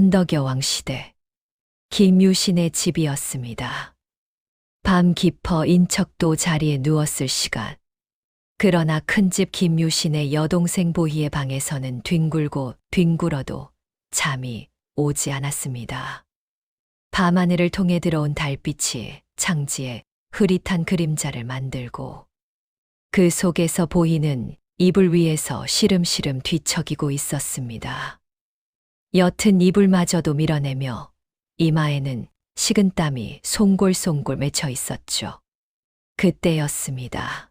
언덕여왕 시대 김유신의 집이었습니다. 밤 깊어 인척도 자리에 누웠을 시간. 그러나 큰집 김유신의 여동생 보희의 방에서는 뒹굴고 뒹굴어도 잠이 오지 않았습니다. 밤하늘을 통해 들어온 달빛이 창지에 흐릿한 그림자를 만들고 그 속에서 보희는 이불 위에서 시름시름 뒤척이고 있었습니다. 옅은 이불마저도 밀어내며 이마에는 식은땀이 송골송골 맺혀 있었죠. 그때였습니다.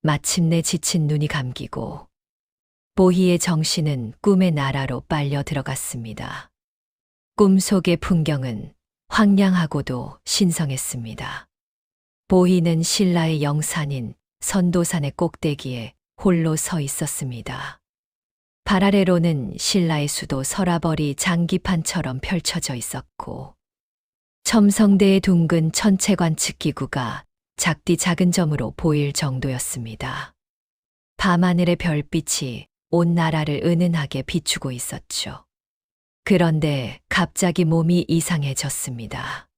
마침내 지친 눈이 감기고 보희의 정신은 꿈의 나라로 빨려 들어갔습니다. 꿈속의 풍경은 황량하고도 신성했습니다. 보희는 신라의 영산인 선도산의 꼭대기에 홀로 서 있었습니다. 발 아래로는 신라의 수도 서라벌이 장기판처럼 펼쳐져 있었고 첨성대의 둥근 천체관측 기구가 작디 작은 점으로 보일 정도였습니다. 밤하늘의 별빛이 온 나라를 은은하게 비추고 있었죠. 그런데 갑자기 몸이 이상해졌습니다.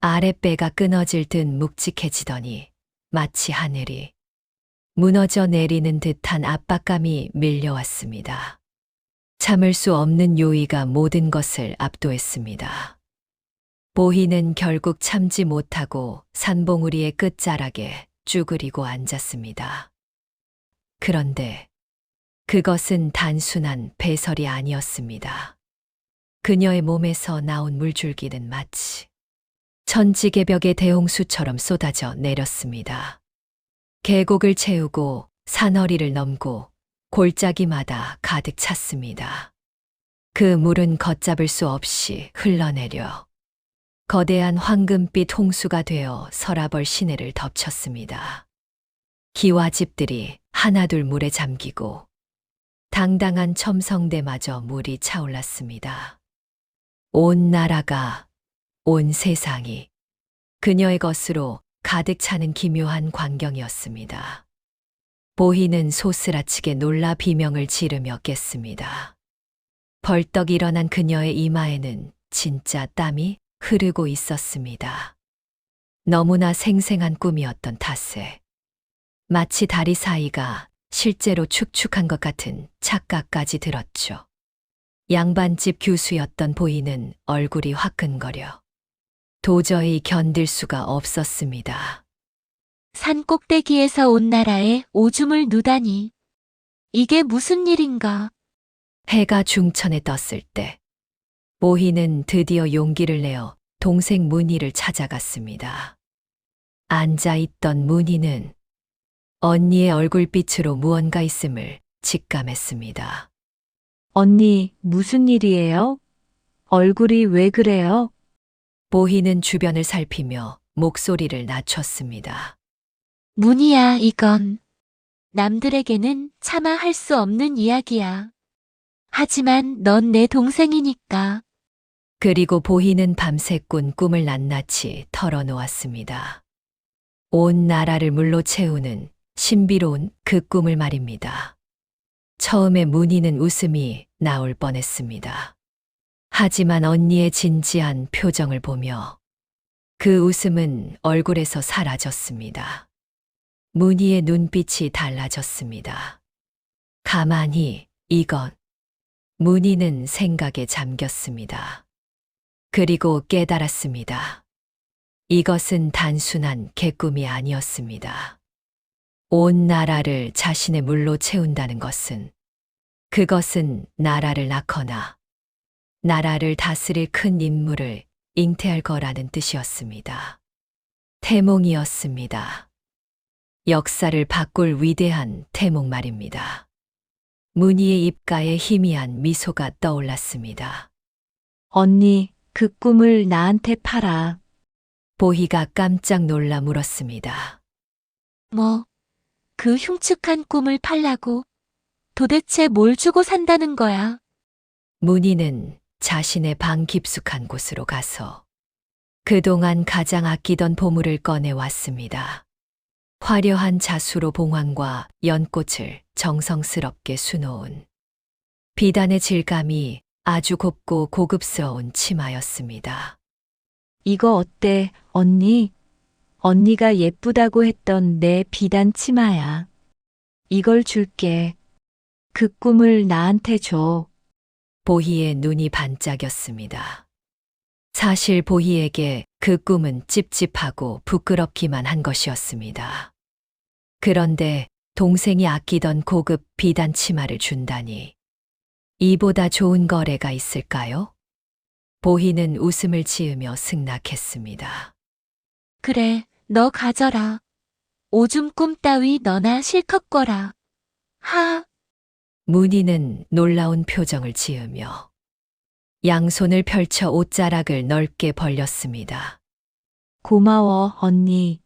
아랫배가 끊어질 듯 묵직해지더니 마치 하늘이 무너져 내리는 듯한 압박감이 밀려왔습니다. 참을 수 없는 요의가 모든 것을 압도했습니다. 보희는 결국 참지 못하고 산봉우리의 끝자락에 쭈그리고 앉았습니다. 그런데 그것은 단순한 배설이 아니었습니다. 그녀의 몸에서 나온 물줄기는 마치 천지개벽의 대홍수처럼 쏟아져 내렸습니다. 계곡을 채우고 산허리를 넘고 골짜기마다 가득 찼습니다. 그 물은 걷잡을 수 없이 흘러내려 거대한 황금빛 홍수가 되어 서라벌 시내를 덮쳤습니다. 기와집들이 하나둘 물에 잠기고 당당한 첨성대마저 물이 차올랐습니다. 온 나라가, 온 세상이 그녀의 것으로 가득 차는 기묘한 광경이었습니다. 보희는 소스라치게 놀라 비명을 지르며 깼습니다. 벌떡 일어난 그녀의 이마에는 진짜 땀이 흐르고 있었습니다. 너무나 생생한 꿈이었던 탓에 마치 다리 사이가 실제로 축축한 것 같은 착각까지 들었죠. 양반집 교수였던 보희는 얼굴이 화끈거려 도저히 견딜 수가 없었습니다. 산 꼭대기에서 온 나라에 오줌을 누다니. 이게 무슨 일인가? 해가 중천에 떴을 때 보희는 드디어 용기를 내어 동생 문희를 찾아갔습니다. 앉아있던 문희는 언니의 얼굴빛으로 무언가 있음을 직감했습니다. 언니, 무슨 일이에요? 얼굴이 왜 그래요? 보희는 주변을 살피며 목소리를 낮췄습니다. 문희야, 이건. 남들에게는 차마 할 수 없는 이야기야. 하지만 넌 내 동생이니까. 그리고 보희는 밤새 꾼 꿈을 낱낱이 털어놓았습니다. 온 나라를 물로 채우는 신비로운 그 꿈을 말입니다. 처음에 문희는 웃음이 나올 뻔했습니다. 하지만 언니의 진지한 표정을 보며 그 웃음은 얼굴에서 사라졌습니다. 문희의 눈빛이 달라졌습니다. 가만히 이건 문희는 생각에 잠겼습니다. 그리고 깨달았습니다. 이것은 단순한 개꿈이 아니었습니다. 온 나라를 자신의 물로 채운다는 것은 그것은 나라를 낳거나 나라를 다스릴 큰 임무를 잉태할 거라는 뜻이었습니다. 태몽이었습니다. 역사를 바꿀 위대한 태몽 말입니다. 문희의 입가에 희미한 미소가 떠올랐습니다. 언니, 그 꿈을 나한테 팔아. 보희가 깜짝 놀라 물었습니다. 뭐, 그 흉측한 꿈을 팔라고 도대체 뭘 주고 산다는 거야? 문희는 자신의 방 깊숙한 곳으로 가서 그동안 가장 아끼던 보물을 꺼내왔습니다. 화려한 자수로 봉황과 연꽃을 정성스럽게 수놓은 비단의 질감이 아주 곱고 고급스러운 치마였습니다. 이거 어때, 언니? 언니가 예쁘다고 했던 내 비단 치마야. 이걸 줄게. 그 꿈을 나한테 줘. 보희의 눈이 반짝였습니다. 사실 보희에게 그 꿈은 찝찝하고 부끄럽기만 한 것이었습니다. 그런데 동생이 아끼던 고급 비단 치마를 준다니. 이보다 좋은 거래가 있을까요? 보희는 웃음을 지으며 승낙했습니다. 그래, 너 가져라. 오줌 꿈 따위 너나 실컷 꿔라. 하, 문희는 놀라운 표정을 지으며 양손을 펼쳐 옷자락을 넓게 벌렸습니다. 고마워, 언니.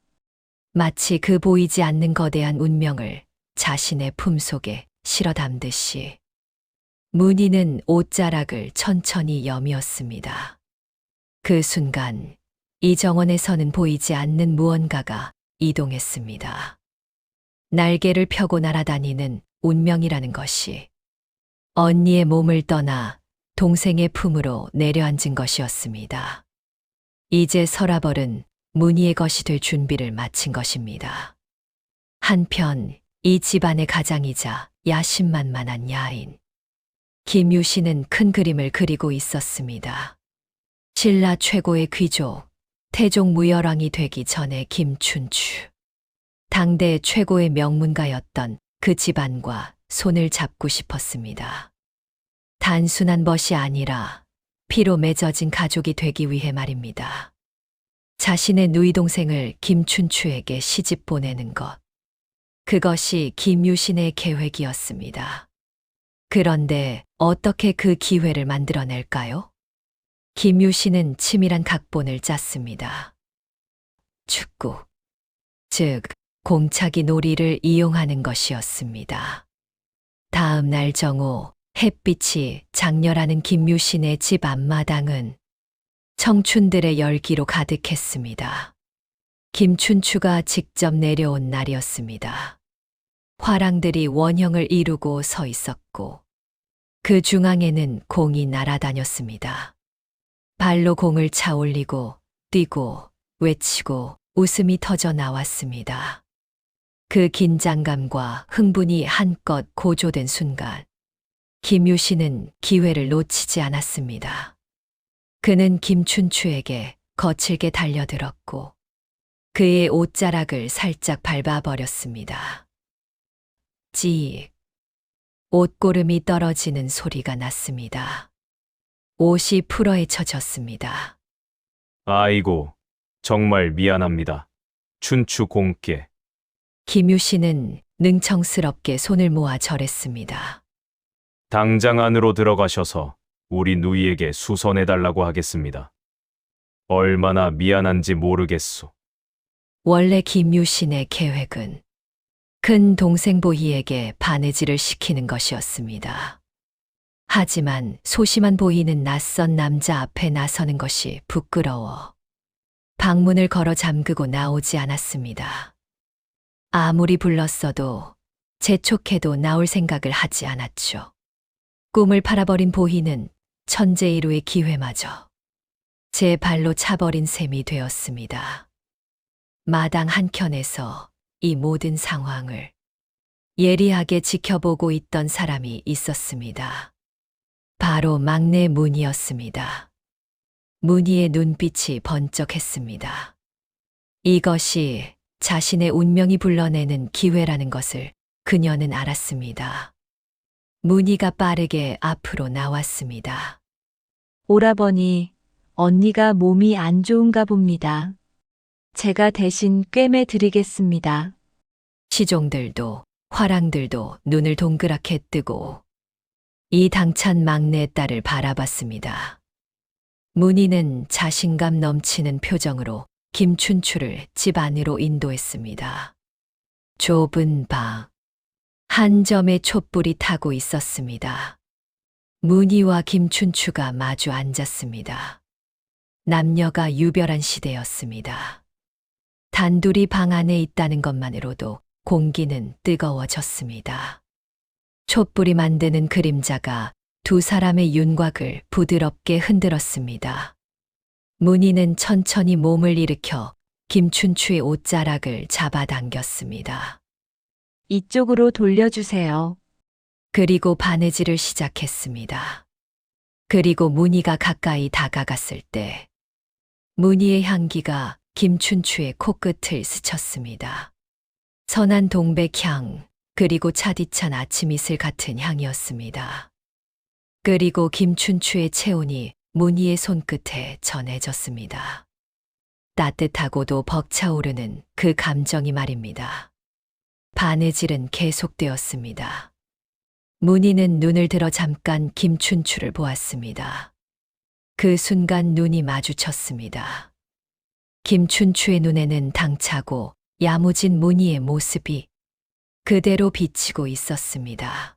마치 그 보이지 않는 거대한 운명을 자신의 품속에 실어 담듯이 문희는 옷자락을 천천히 여미었습니다. 그 순간 이정원에서는 보이지 않는 무언가가 이동했습니다. 날개를 펴고 날아다니는 운명이라는 것이 언니의 몸을 떠나 동생의 품으로 내려앉은 것이었습니다. 이제 서라벌은 문희의 것이 될 준비를 마친 것입니다. 한편 이 집안의 가장이자 야심만만한 야인 김유신은 큰 그림을 그리고 있었습니다. 신라 최고의 귀족, 태종 무열왕이 되기 전에 김춘추. 당대 최고의 명문가였던 그 집안과 손을 잡고 싶었습니다. 단순한 멋이 아니라 피로 맺어진 가족이 되기 위해 말입니다. 자신의 누이 동생을 김춘추에게 시집 보내는 것. 그것이 김유신의 계획이었습니다. 그런데 어떻게 그 기회를 만들어낼까요? 김유신은 치밀한 각본을 짰습니다. 축구, 즉 공차기 놀이를 이용하는 것이었습니다. 다음 날 정오 햇빛이 장렬하는 김유신의 집 앞마당은 청춘들의 열기로 가득했습니다. 김춘추가 직접 내려온 날이었습니다. 화랑들이 원형을 이루고 서 있었고 그 중앙에는 공이 날아다녔습니다. 발로 공을 차 올리고 뛰고 외치고 웃음이 터져 나왔습니다. 그 긴장감과 흥분이 한껏 고조된 순간 김유신은 기회를 놓치지 않았습니다. 그는 김춘추에게 거칠게 달려들었고 그의 옷자락을 살짝 밟아버렸습니다. 찌익. 옷고름이 떨어지는 소리가 났습니다. 옷이 풀어헤쳐졌습니다. 아이고, 정말 미안합니다. 춘추 공께. 김유신은 능청스럽게 손을 모아 절했습니다. 당장 안으로 들어가셔서 우리 누이에게 수선해달라고 하겠습니다. 얼마나 미안한지 모르겠소. 원래 김유신의 계획은 큰 동생 보희에게 바느질을 시키는 것이었습니다. 하지만 소심한 보희는 낯선 남자 앞에 나서는 것이 부끄러워 방문을 걸어 잠그고 나오지 않았습니다. 아무리 불렀어도 재촉해도 나올 생각을 하지 않았죠. 꿈을 팔아버린 보희는 천재이루의 기회마저 제 발로 차버린 셈이 되었습니다. 마당 한켠에서 이 모든 상황을 예리하게 지켜보고 있던 사람이 있었습니다. 바로 막내 문희였습니다. 문희의 눈빛이 번쩍했습니다. 이것이 자신의 운명이 불러내는 기회라는 것을 그녀는 알았습니다. 문희가 빠르게 앞으로 나왔습니다. 오라버니, 언니가 몸이 안 좋은가 봅니다. 제가 대신 꿰매 드리겠습니다. 시종들도 화랑들도 눈을 동그랗게 뜨고 이 당찬 막내 딸을 바라봤습니다. 문희는 자신감 넘치는 표정으로 김춘추를 집 안으로 인도했습니다. 좁은 방, 한 점의 촛불이 타고 있었습니다. 문희와 김춘추가 마주 앉았습니다. 남녀가 유별한 시대였습니다. 단둘이 방 안에 있다는 것만으로도 공기는 뜨거워졌습니다. 촛불이 만드는 그림자가 두 사람의 윤곽을 부드럽게 흔들었습니다. 문희는 천천히 몸을 일으켜 김춘추의 옷자락을 잡아당겼습니다. 이쪽으로 돌려주세요. 그리고 바느질을 시작했습니다. 그리고 문희가 가까이 다가갔을 때 문희의 향기가 김춘추의 코끝을 스쳤습니다. 선한 동백향, 그리고 차디찬 아침 이슬 같은 향이었습니다. 그리고 김춘추의 체온이 문희의 손끝에 전해졌습니다. 따뜻하고도 벅차오르는 그 감정이 말입니다. 바느질은 계속되었습니다. 문희는 눈을 들어 잠깐 김춘추를 보았습니다. 그 순간 눈이 마주쳤습니다. 김춘추의 눈에는 당차고 야무진 문희의 모습이 그대로 비치고 있었습니다.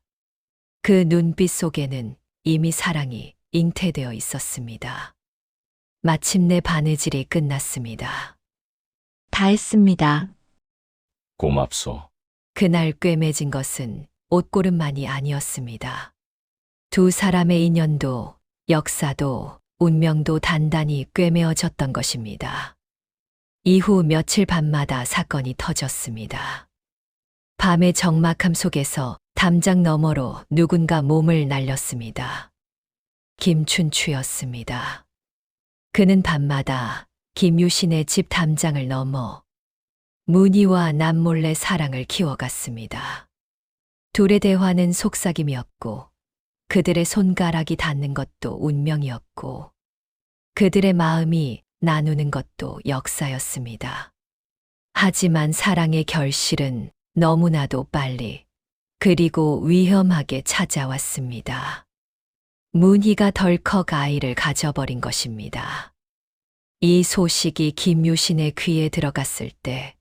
그 눈빛 속에는 이미 사랑이 잉태되어 있었습니다. 마침내 바느질이 끝났습니다. 다 했습니다. 고맙소. 그날 꿰매진 것은 옷고름만이 아니었습니다. 두 사람의 인연도, 역사도, 운명도 단단히 꿰매어졌던 것입니다. 이후 며칠 밤마다 사건이 터졌습니다. 밤의 적막함 속에서 담장 너머로 누군가 몸을 날렸습니다. 김춘추였습니다. 그는 밤마다 김유신의 집 담장을 넘어 문희와 남몰래 사랑을 키워갔습니다. 둘의 대화는 속삭임이었고 그들의 손가락이 닿는 것도 운명이었고 그들의 마음이 나누는 것도 역사였습니다. 하지만 사랑의 결실은 너무나도 빨리 그리고 위험하게 찾아왔습니다. 문희가 덜컥 아이를 가져버린 것입니다. 이 소식이 김유신의 귀에 들어갔을 때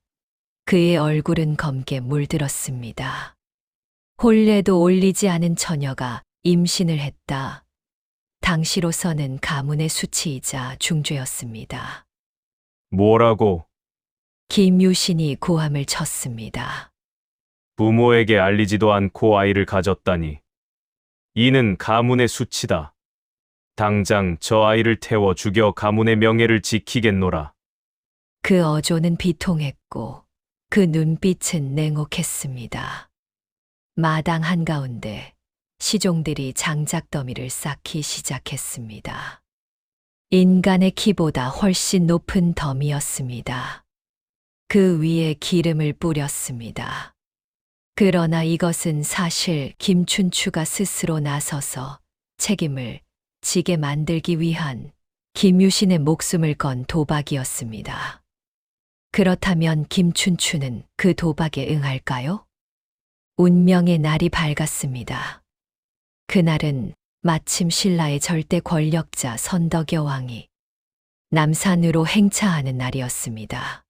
그의 얼굴은 검게 물들었습니다. 혼례도 올리지 않은 처녀가 임신을 했다. 당시로서는 가문의 수치이자 중죄였습니다. 뭐라고? 김유신이 고함을 쳤습니다. 부모에게 알리지도 않고 아이를 가졌다니. 이는 가문의 수치다. 당장 저 아이를 태워 죽여 가문의 명예를 지키겠노라. 그 어조는 비통했고 그 눈빛은 냉혹했습니다. 마당 한가운데 시종들이 장작더미를 쌓기 시작했습니다. 인간의 키보다 훨씬 높은 더미였습니다. 그 위에 기름을 뿌렸습니다. 그러나 이것은 사실 김춘추가 스스로 나서서 책임을 지게 만들기 위한 김유신의 목숨을 건 도박이었습니다. 그렇다면 김춘추는 그 도박에 응할까요? 운명의 날이 밝았습니다. 그날은 마침 신라의 절대 권력자 선덕여왕이 남산으로 행차하는 날이었습니다.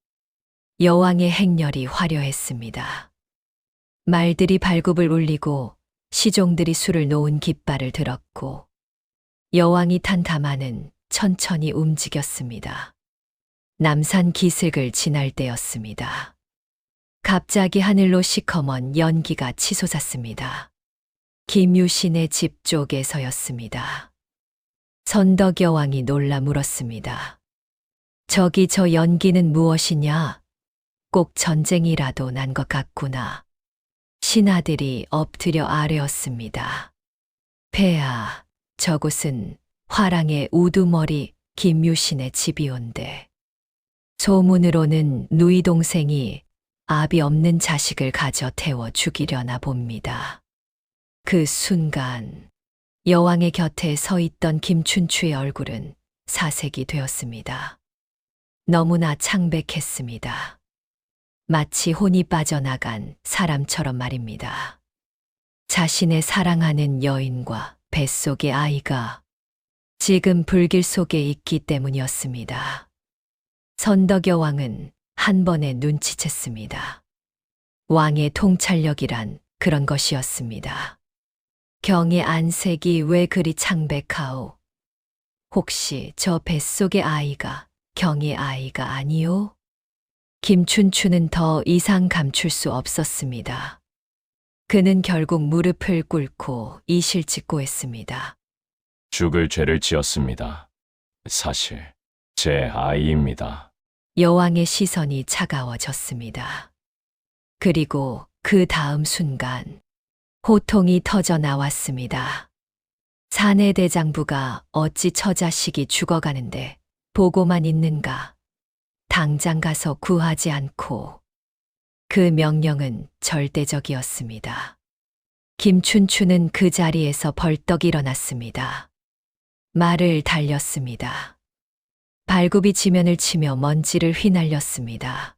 여왕의 행렬이 화려했습니다. 말들이 발굽을 울리고 시종들이 술을 놓은 깃발을 들었고 여왕이 탄 가마는 천천히 움직였습니다. 남산 기슭을 지날 때였습니다. 갑자기 하늘로 시커먼 연기가 치솟았습니다. 김유신의 집 쪽에서였습니다. 선덕여왕이 놀라 물었습니다. 저기 저 연기는 무엇이냐? 꼭 전쟁이라도 난 것 같구나. 신하들이 엎드려 아뢰었습니다. 폐하, 저곳은 화랑의 우두머리 김유신의 집이온데 소문으로는 누이 동생이 압이 없는 자식을 가져 태워 죽이려나 봅니다. 그 순간 여왕의 곁에 서 있던 김춘추의 얼굴은 사색이 되었습니다. 너무나 창백했습니다. 마치 혼이 빠져나간 사람처럼 말입니다. 자신의 사랑하는 여인과 뱃속의 아이가 지금 불길 속에 있기 때문이었습니다. 선덕여왕은 한 번에 눈치챘습니다. 왕의 통찰력이란 그런 것이었습니다. 경의 안색이 왜 그리 창백하오? 혹시 저 뱃속의 아이가 경의 아이가 아니오? 김춘추는 더 이상 감출 수 없었습니다. 그는 결국 무릎을 꿇고 이실직고 했습니다. 죽을 죄를 지었습니다. 사실 제 아이입니다. 여왕의 시선이 차가워졌습니다. 그리고 그 다음 순간 호통이 터져 나왔습니다. 사내 대장부가 어찌 처자식이 죽어가는데 보고만 있는가. 당장 가서 구하지 않고. 그 명령은 절대적이었습니다. 김춘추는 그 자리에서 벌떡 일어났습니다. 말을 달렸습니다. 발굽이 지면을 치며 먼지를 휘날렸습니다.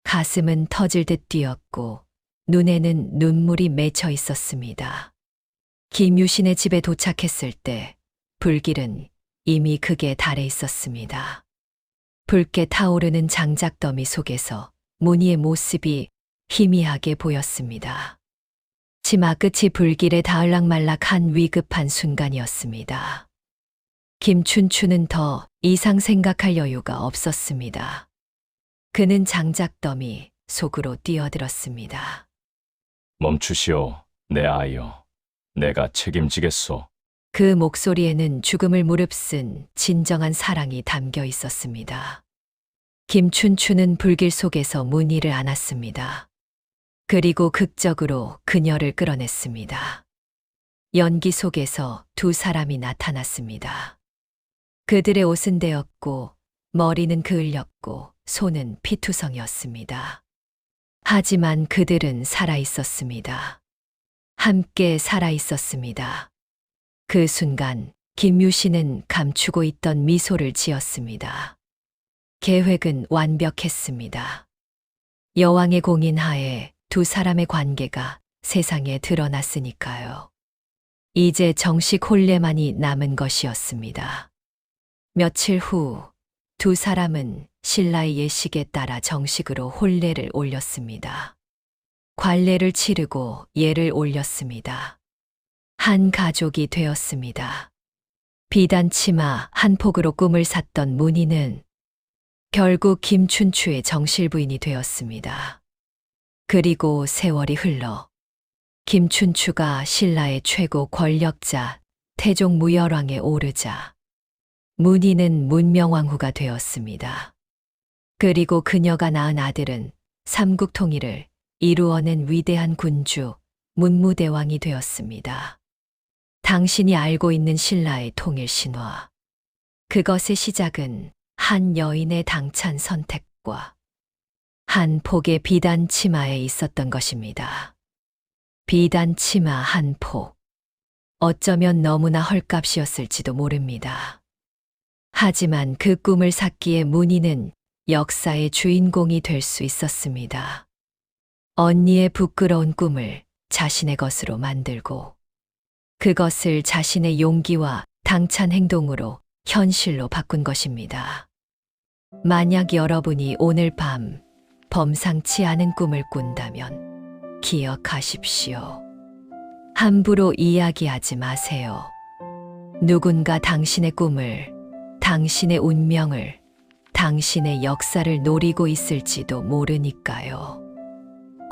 가슴은 터질 듯 뛰었고 눈에는 눈물이 맺혀 있었습니다. 김유신의 집에 도착했을 때 불길은 이미 극에 달해 있었습니다. 붉게 타오르는 장작더미 속에서 문희의 모습이 희미하게 보였습니다. 치마 끝이 불길에 닿을락말락한 위급한 순간이었습니다. 김춘추는 더 이상 생각할 여유가 없었습니다. 그는 장작더미 속으로 뛰어들었습니다. 멈추시오, 내 아이여. 내가 책임지겠소. 그 목소리에는 죽음을 무릅쓴 진정한 사랑이 담겨 있었습니다. 김춘추는 불길 속에서 문희를 안았습니다. 그리고 극적으로 그녀를 끌어냈습니다. 연기 속에서 두 사람이 나타났습니다. 그들의 옷은 데였고 머리는 그을렸고 손은 피투성이었습니다. 하지만 그들은 살아 있었습니다. 함께 살아 있었습니다. 그 순간 김유신은 감추고 있던 미소를 지었습니다. 계획은 완벽했습니다. 여왕의 공인하에 두 사람의 관계가 세상에 드러났으니까요. 이제 정식 혼례만이 남은 것이었습니다. 며칠 후 두 사람은 신라의 예식에 따라 정식으로 혼례를 올렸습니다. 관례를 치르고 예를 올렸습니다. 한 가족이 되었습니다. 비단 치마 한 폭으로 꿈을 샀던 문희는 결국 김춘추의 정실 부인이 되었습니다. 그리고 세월이 흘러 김춘추가 신라의 최고 권력자 태종 무열왕에 오르자 문희는 문명왕후가 되었습니다. 그리고 그녀가 낳은 아들은 삼국 통일을 이루어낸 위대한 군주 문무대왕이 되었습니다. 당신이 알고 있는 신라의 통일 신화. 그것의 시작은 한 여인의 당찬 선택과 한 폭의 비단 치마에 있었던 것입니다. 비단 치마 한 폭. 어쩌면 너무나 헐값이었을지도 모릅니다. 하지만 그 꿈을 샀기에 문희는 역사의 주인공이 될 수 있었습니다. 언니의 부끄러운 꿈을 자신의 것으로 만들고 그것을 자신의 용기와 당찬 행동으로 현실로 바꾼 것입니다. 만약 여러분이 오늘 밤 범상치 않은 꿈을 꾼다면 기억하십시오. 함부로 이야기하지 마세요. 누군가 당신의 꿈을, 당신의 운명을, 당신의 역사를 노리고 있을지도 모르니까요.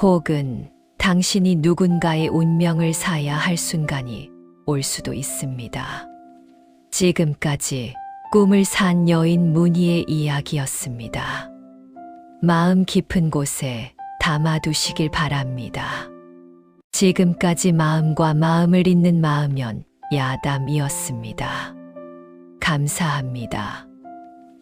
혹은 당신이 누군가의 운명을 사야 할 순간이 올 수도 있습니다. 지금까지 꿈을 산 여인 문희의 이야기였습니다. 마음 깊은 곳에 담아두시길 바랍니다. 지금까지 마음과 마음을 잇는 마음연 야담이었습니다. 감사합니다.